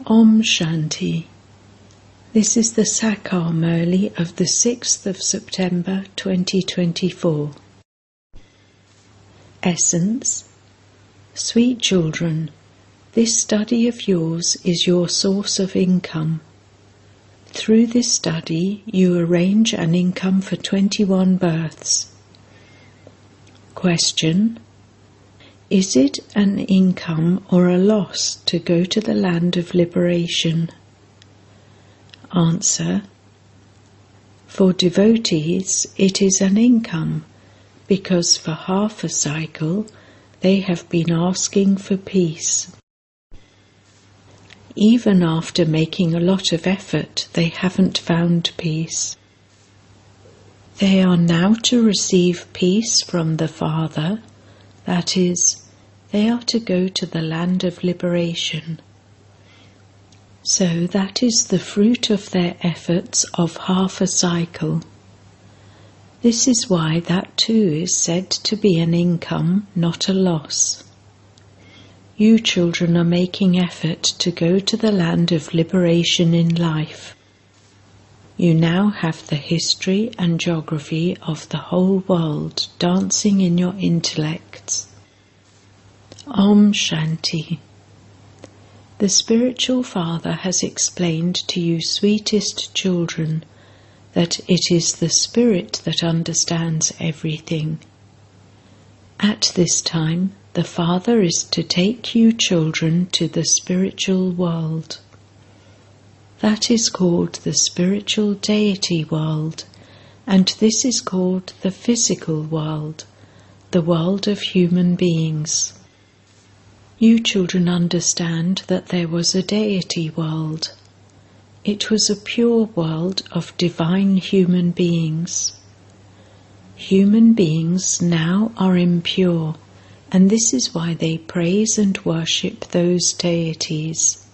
Om Shanti. This is the Sakar Murli of the 6th of September 2024. Essence. Sweet children, this study of yours is your source of income. Through this study you arrange an income for 21 births. Question. Is it an income or a loss to go to the land of liberation? Answer. For devotees it is an income, because for half a cycle they have been asking for peace. Even after making a lot of effort, they haven't found peace. They are now to receive peace from the Father. That is, they are to go to the land of liberation. So that is the fruit of their efforts of half a cycle. This is why that too is said to be an income, not a loss. You children are making effort to go to the land of liberation in life. You now have the history and geography of the whole world dancing in your intellects. Om Shanti. The spiritual Father has explained to you, sweetest children, that it is the Spirit that understands everything. At this time, the Father is to take you children to the spiritual world. That is called the spiritual deity world, and this is called the physical world, the world of human beings. You children understand that there was a deity world. It was a pure world of divine human beings. Human beings now are impure, and this is why they praise and worship those deities.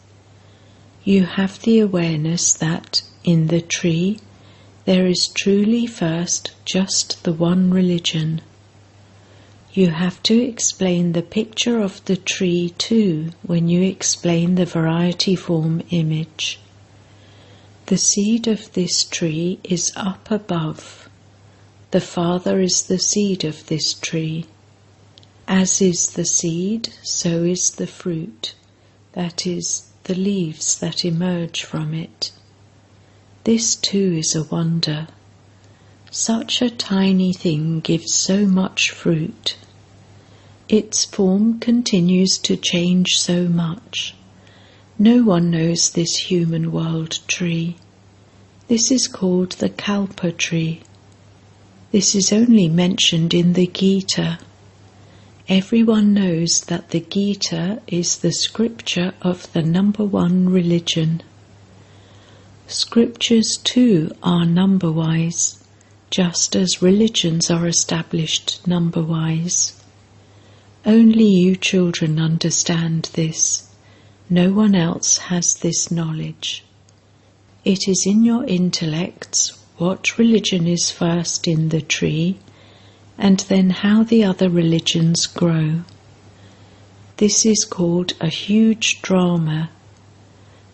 You have the awareness that, in the tree, there is truly first just the one religion. You have to explain the picture of the tree too when you explain the variety form image. The seed of this tree is up above. The Father is the seed of this tree. As is the seed, so is the fruit, that is, the leaves that emerge from it. This too is a wonder. Such a tiny thing gives so much fruit. Its form continues to change so much. No one knows this human world tree. This is called the Kalpa tree. This is only mentioned in the Gita. Everyone knows that the Gita is the scripture of the number one religion. Scriptures too are number-wise, just as religions are established number-wise. Only you children understand this. No one else has this knowledge. It is in your intellects what religion is first in the tree, and then how the other religions grow. This is called a huge drama.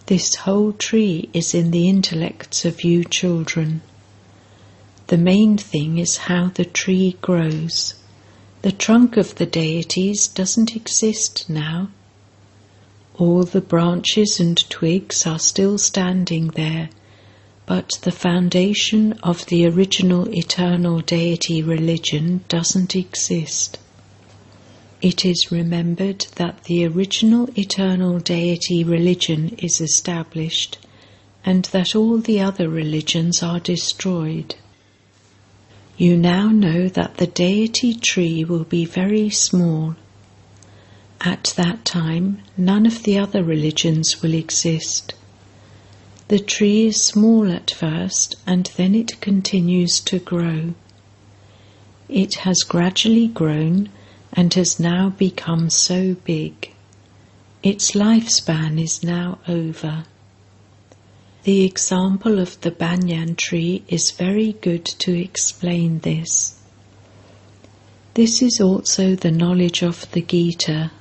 This whole tree is in the intellects of you children. The main thing is how the tree grows. The trunk of the deities doesn't exist now. All the branches and twigs are still standing there, but the foundation of the original eternal deity religion doesn't exist. It is remembered that the original eternal deity religion is established, and that all the other religions are destroyed. You now know that the deity tree will be very small. At that time, none of the other religions will exist. The tree is small at first, and then it continues to grow. It has gradually grown and has now become so big. Its lifespan is now over. The example of the banyan tree is very good to explain this. This is also the knowledge of the Gita.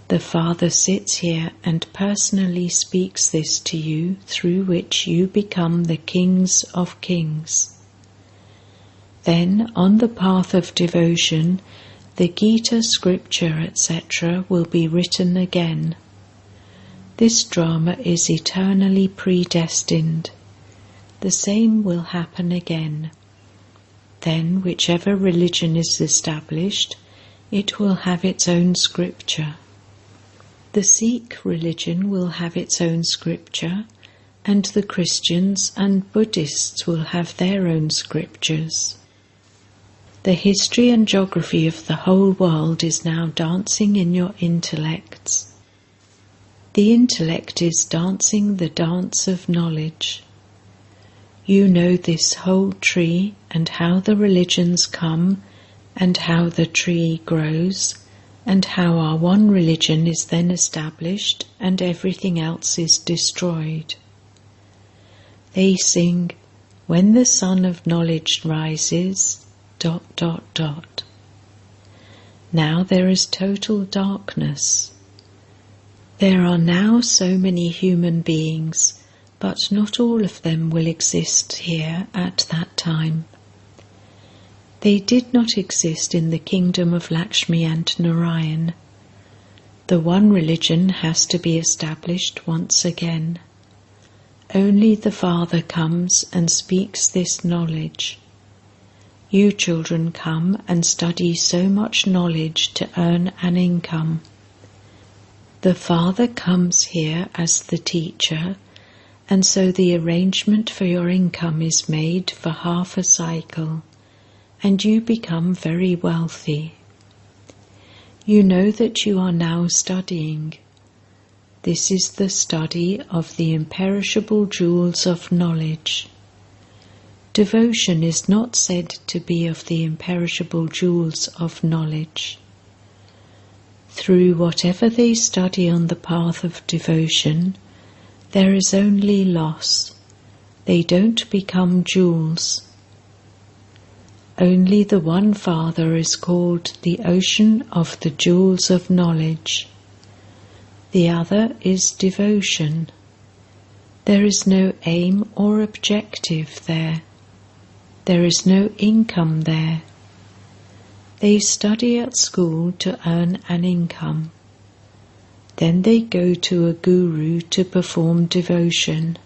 The Father sits here and personally speaks this to you, through which you become the kings of kings. Then, on the path of devotion, the Gita, scripture, etc. will be written again. This drama is eternally predestined. The same will happen again. Then, whichever religion is established, it will have its own scripture. The Sikh religion will have its own scripture, and the Christians and Buddhists will have their own scriptures. The history and geography of the whole world is now dancing in your intellects. The intellect is dancing the dance of knowledge. You know this whole tree and how the religions come and how the tree grows and how our one religion is then established and everything else is destroyed. They sing, "When the sun of knowledge rises, ... Now there is total darkness. There are now so many human beings, but not all of them will exist here at that time. They did not exist in the kingdom of Lakshmi and Narayan. The one religion has to be established once again. Only the Father comes and speaks this knowledge. You children come and study so much knowledge to earn an income. The Father comes here as the teacher, and so the arrangement for your income is made for half a cycle, and you become very wealthy. You know that you are now studying. This is the study of the imperishable jewels of knowledge. Devotion is not said to be of the imperishable jewels of knowledge. Through whatever they study on the path of devotion, there is only loss. They don't become jewels. Only the one Father is called the ocean of the jewels of knowledge. The other is devotion. There is no aim or objective there. There is no income there. They study at school to earn an income. Then they go to a guru to perform devotion.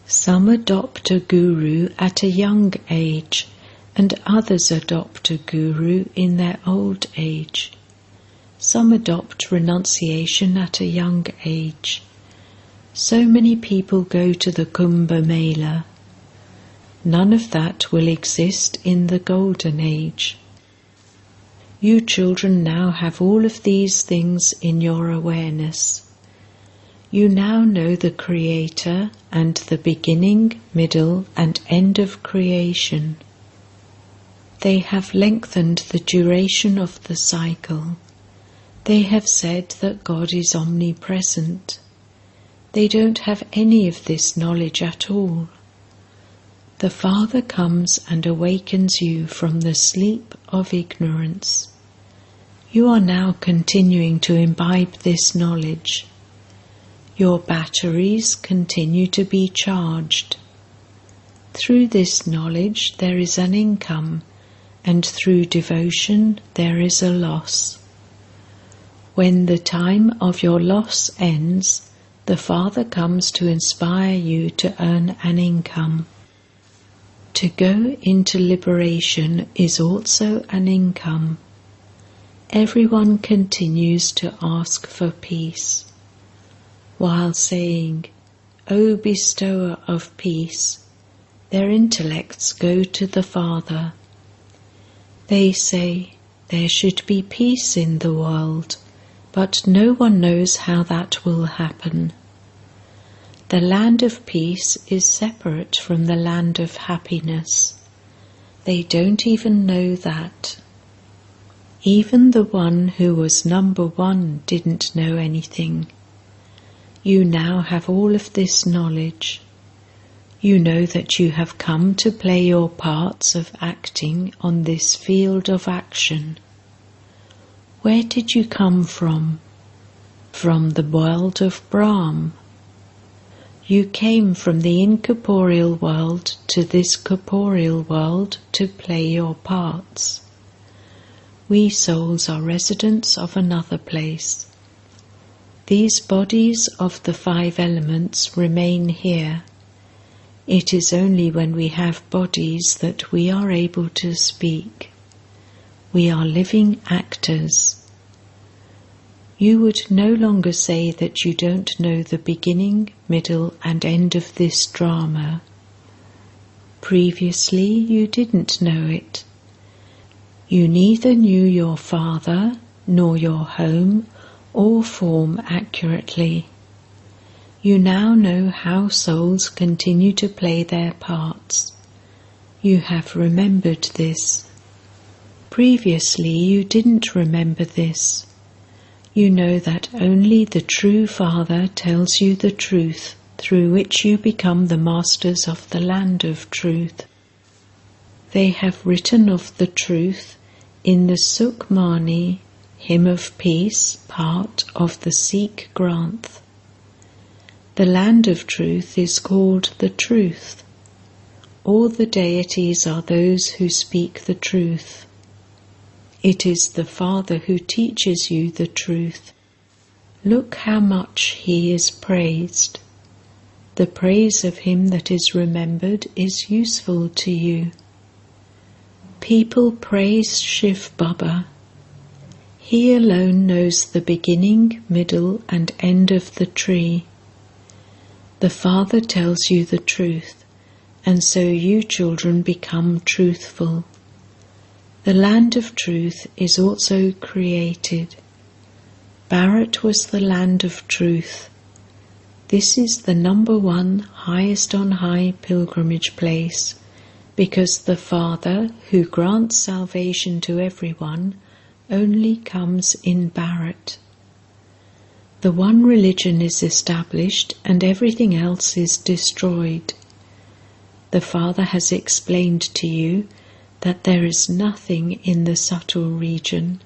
Some adopt a guru at a young age, and others adopt a guru in their old age. Some adopt renunciation at a young age. So many people go to the Kumbh Mela. None of that will exist in the Golden Age. You children now have all of these things in your awareness. You now know the Creator and the beginning, middle, and end of creation. They have lengthened the duration of the cycle. They have said that God is omnipresent. They don't have any of this knowledge at all. The Father comes and awakens you from the sleep of ignorance. You are now continuing to imbibe this knowledge. Your batteries continue to be charged. Through this knowledge there is an income, and through devotion there is a loss. When the time of your loss ends, the Father comes to inspire you to earn an income. To go into liberation is also an income. Everyone continues to ask for peace. While saying, "O bestower of peace," their intellects go to the Father. They say, "There should be peace in the world," but no one knows how that will happen. The land of peace is separate from the land of happiness. They don't even know that. Even the one who was number one didn't know anything. You now have all of this knowledge. You know that you have come to play your parts of acting on this field of action. Where did you come from? from the world of Brahm. You came from the incorporeal world to this corporeal world to play your parts. We souls are residents of another place. These bodies of the 5 elements remain here. It is only when we have bodies that we are able to speak. We are living actors. You would no longer say that you don't know the beginning, middle, and end of this drama. Previously, you didn't know it. You neither knew your father, nor your home, or form accurately. You now know how souls continue to play their parts. You have remembered this. Previously, you didn't remember this. You know that only the true Father tells you the truth, through which you become the masters of the land of truth. They have written of the truth in the Sukhmani, Hymn of Peace, part of the Sikh Granth. The land of truth is called the truth. All the deities are those who speak the truth. It is the Father who teaches you the truth. Look how much He is praised. The praise of Him that is remembered is useful to you. People praise Shiv Baba. He alone knows the beginning, middle, and end of the tree. The Father tells you the truth, and so you children become truthful. The land of truth is also created. Bharat was the land of truth. This is the number 1 highest on high pilgrimage place, because the Father, who grants salvation to everyone, only comes in Bharat. The one religion is established and everything else is destroyed. The Father has explained to you that there is nothing in the subtle region.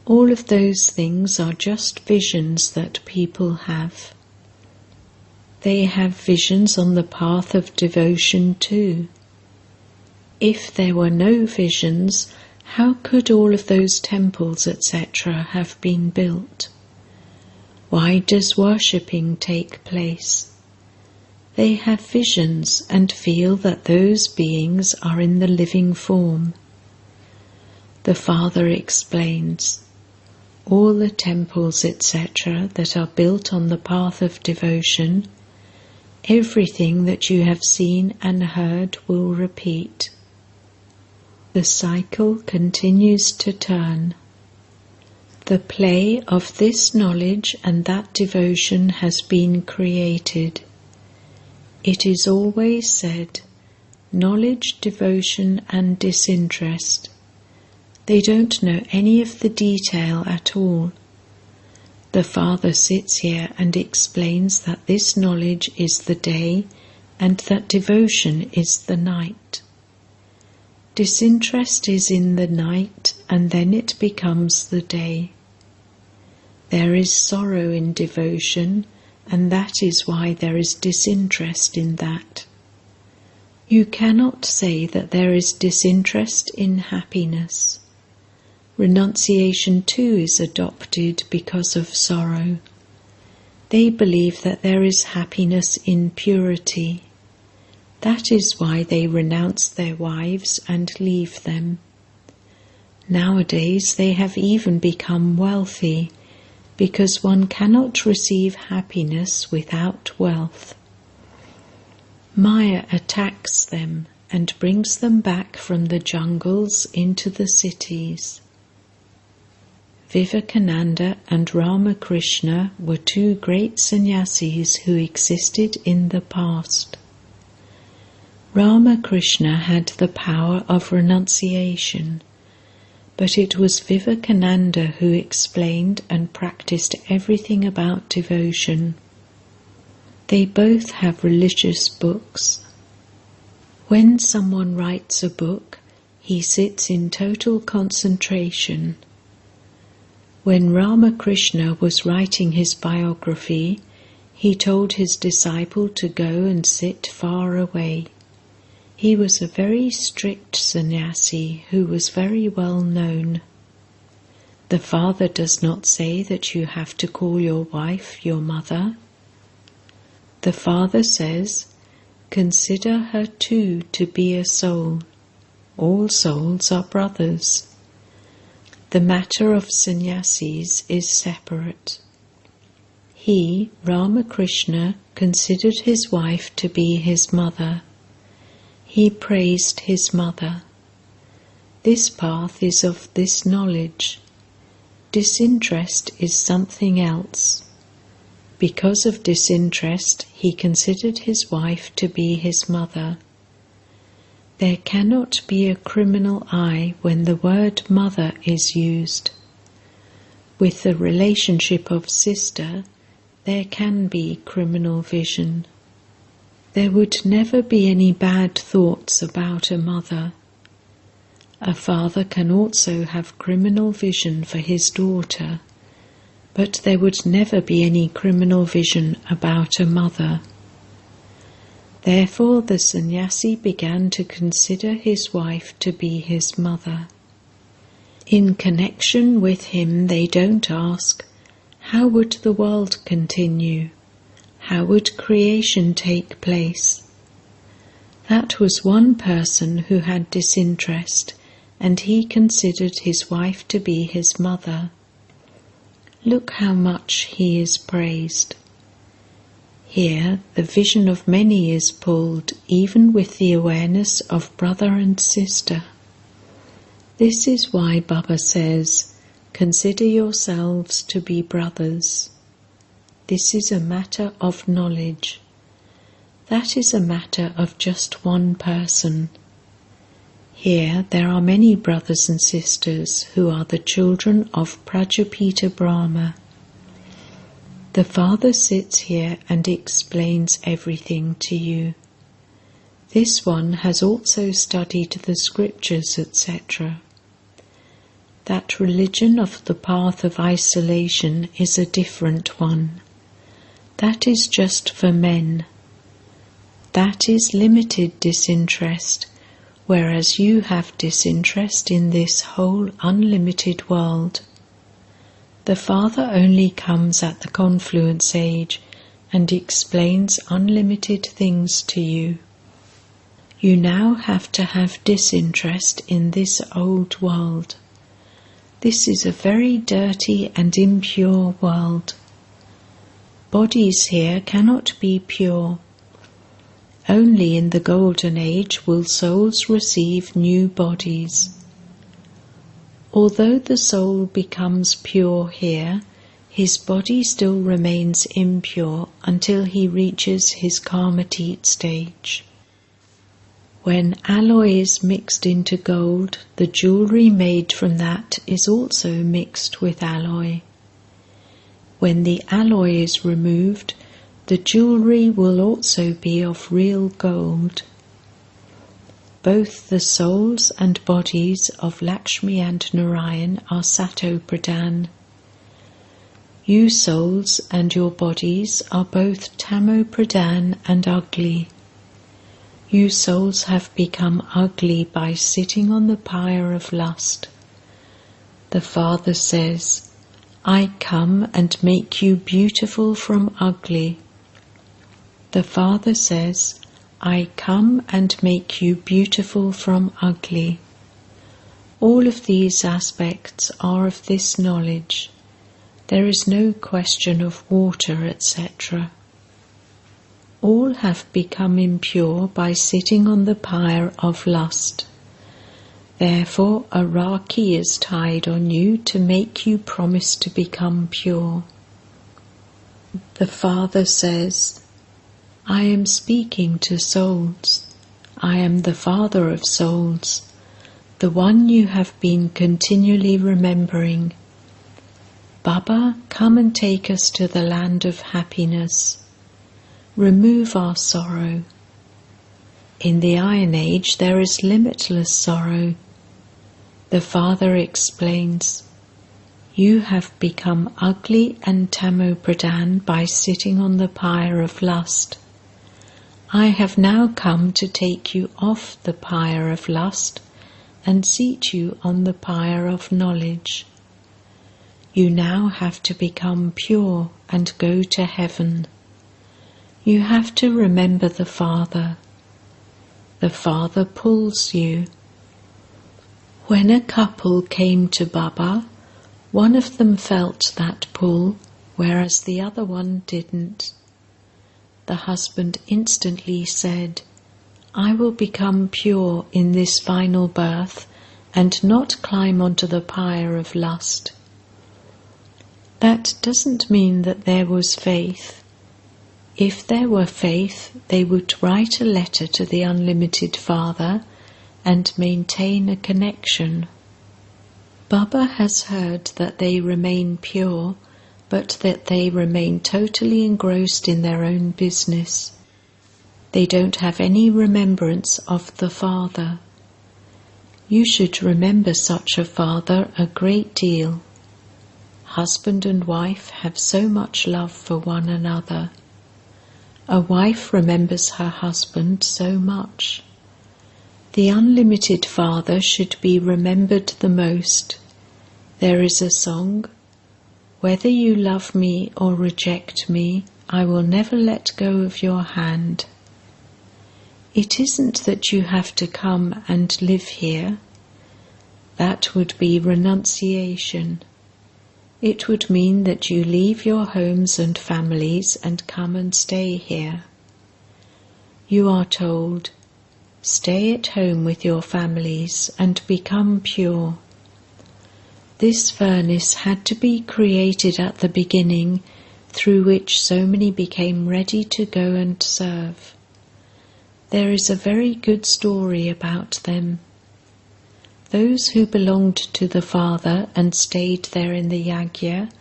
All of those things are just visions that people have. They have visions on the path of devotion too. If there were no visions, how could all of those temples, etc., have been built? Why does worshipping take place? They have visions and feel that those beings are in the living form. The Father explains, all the temples, etc., that are built on the path of devotion, everything that you have seen and heard will repeat. The cycle continues to turn. The play of this knowledge and that devotion has been created. It is always said, knowledge, devotion and disinterest. They don't know any of the detail at all. The Father sits here and explains that this knowledge is the day and that devotion is the night. Disinterest is in the night and then it becomes the day. There is sorrow in devotion, and that is why there is disinterest in that. You cannot say that there is disinterest in happiness. Renunciation too is adopted because of sorrow. They believe that there is happiness in purity. That is why they renounce their wives and leave them. Nowadays they have even become wealthy, because one cannot receive happiness without wealth. Maya attacks them and brings them back from the jungles into the cities. Vivekananda and Ramakrishna were 2 great sannyasis who existed in the past. Ramakrishna had the power of renunciation, but it was Vivekananda who explained and practiced everything about devotion. They both have religious books. When someone writes a book, he sits in total concentration. When Ramakrishna was writing his biography, he told his disciple to go and sit far away. He was a very strict sannyasi who was very well known. The father does not say that you have to call your wife your mother. The father says, consider her too to be a soul. All souls are brothers. The matter of sannyasis is separate. He, Ramakrishna, considered his wife to be his mother. He praised his mother. This path is of this knowledge. Disinterest is something else. Because of disinterest, he considered his wife to be his mother. There cannot be a criminal eye when the word mother is used. With the relationship of sister, there can be criminal vision. There would never be any bad thoughts about a mother. A father can also have criminal vision for his daughter, but there would never be any criminal vision about a mother. Therefore the sannyasi began to consider his wife to be his mother. In connection with him they don't ask, how would the world continue? How would creation take place? That was one person who had disinterest, and he considered his wife to be his mother. Look how much he is praised. Here the vision of many is pulled, even with the awareness of brother and sister. This is why Baba says, consider yourselves to be brothers. This is a matter of knowledge. That is a matter of just one person. Here there are many brothers and sisters who are the children of Prajapita Brahma. The Father sits here and explains everything to you. This one has also studied the scriptures, etc. That religion of the path of isolation is a different one. That is just for men. That is limited disinterest, whereas you have disinterest in this whole unlimited world. The Father only comes at the confluence age and explains unlimited things to you. You now have to have disinterest in this old world. This is a very dirty and impure world. Bodies here cannot be pure. Only in the golden age will souls receive new bodies. Although the soul becomes pure here, his body still remains impure until he reaches his karmatit stage. When alloy is mixed into gold, the jewellery made from that is also mixed with alloy. When the alloy is removed, the jewellery will also be of real gold. Both the souls and bodies of Lakshmi and Narayan are Sato Pradhan. You souls and your bodies are both Tamo Pradhan and ugly. You souls have become ugly by sitting on the pyre of lust. The Father says, I come and make you beautiful from ugly. The Father says, I come and make you beautiful from ugly. All of these aspects are of this knowledge. There is no question of water, etc. All have become impure by sitting on the pyre of lust. Therefore a Rakhi is tied on you to make you promise to become pure. The Father says, I am speaking to souls. I am the Father of souls, the one you have been continually remembering. Baba, come and take us to the land of happiness. Remove our sorrow. In the Iron Age there is limitless sorrow. The Father explains, You have become ugly and tamo-pradhan by sitting on the pyre of lust. I have now come to take you off the pyre of lust and seat you on the pyre of knowledge. You now have to become pure and go to heaven. You have to remember the Father. The Father pulls you. When a couple came to Baba, one of them felt that pull, whereas the other one didn't. The husband instantly said, I will become pure in this final birth and not climb onto the pyre of lust. That doesn't mean that there was faith. If there were faith, they would write a letter to the Unlimited Father and maintain a connection. Baba has heard that they remain pure, but that they remain totally engrossed in their own business. They don't have any remembrance of the Father. You should remember such a Father a great deal. Husband and wife have so much love for one another. A wife remembers her husband so much. The Unlimited Father should be remembered the most. There is a song, whether you love me or reject me, I will never let go of your hand. It isn't that you have to come and live here. That would be renunciation. It would mean that you leave your homes and families and come and stay here. You are told, stay at home with your families and become pure. This furnace had to be created at the beginning, through which so many became ready to go and serve. There is a very good story about them. Those who belonged to the Father and stayed there in the yagya,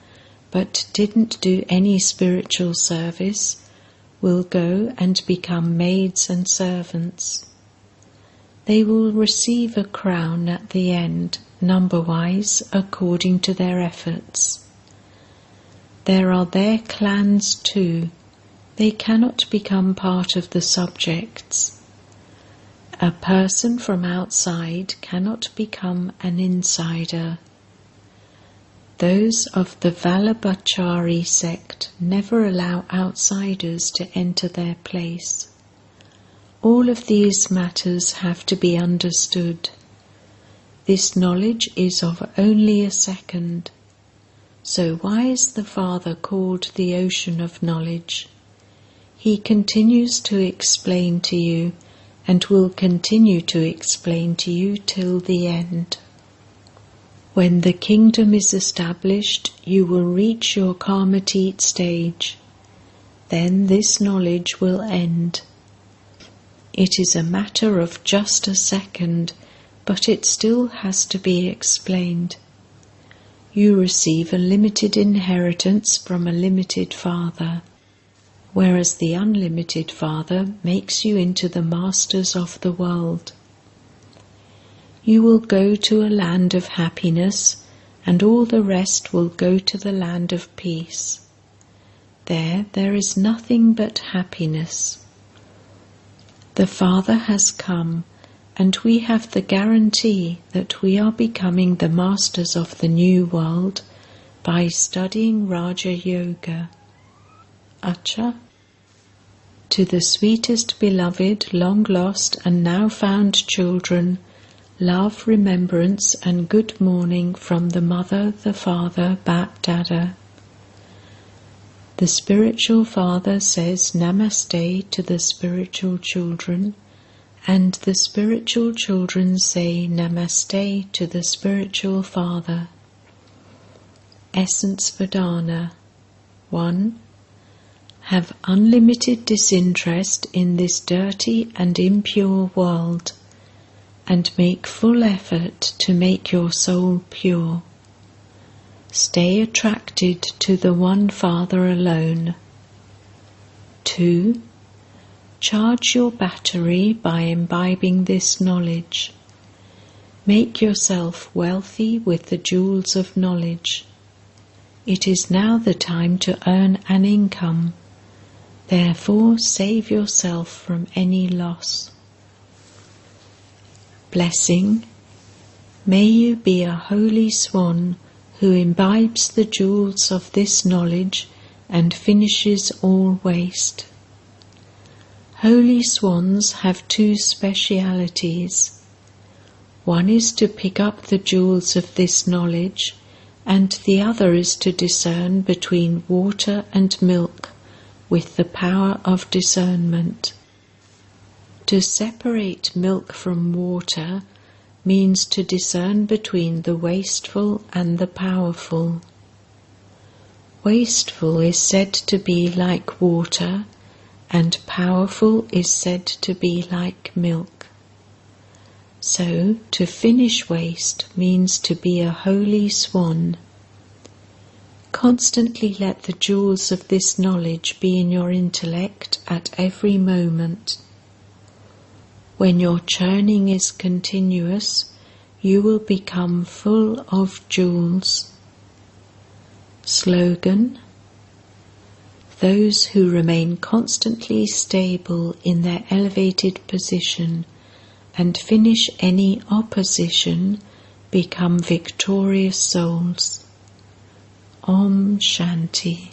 but didn't do any spiritual service, will go and become maids and servants. They will receive a crown at the end, number-wise, according to their efforts. There are their clans too. They cannot become part of the subjects. A person from outside cannot become an insider. Those of the Vallabhachari sect never allow outsiders to enter their place. All of these matters have to be understood. This knowledge is of only a second. So why is the Father called the ocean of knowledge? He continues to explain to you and will continue to explain to you till the end. When the kingdom is established, you will reach your Karmatit stage. Then this knowledge will end. It is a matter of just a second, but it still has to be explained. You receive a limited inheritance from a limited Father, whereas the Unlimited Father makes you into the masters of the world. You will go to a land of happiness, and all the rest will go to the land of peace. There is nothing but happiness. The Father has come, and we have the guarantee that we are becoming the masters of the new world by studying Raja Yoga. Acha. To the sweetest beloved, long lost and now found children, love, remembrance and good morning from the Mother, the Father, Bap Dada. The spiritual Father says Namaste to the spiritual children, and the spiritual children say Namaste to the spiritual Father. Essence Vedana. 1. Have unlimited disinterest in this dirty and impure world, and make full effort to make your soul pure. Stay attracted to the one Father alone. 2. Charge your battery by imbibing this knowledge. Make yourself wealthy with the jewels of knowledge. It is now the time to earn an income. Therefore, save yourself from any loss. Blessing. May you be a holy swan who imbibes the jewels of this knowledge and finishes all waste. Holy swans have two specialities. One is to pick up the jewels of this knowledge, and the other is to discern between water and milk with the power of discernment. To separate milk from water means to discern between the wasteful and the powerful. Wasteful is said to be like water, and powerful is said to be like milk. So, to finish waste means to be a holy swan. Constantly let the jewels of this knowledge be in your intellect at every moment. When your churning is continuous, you will become full of jewels. Slogan: those who remain constantly stable in their elevated position and finish any opposition become victorious souls. Om Shanti.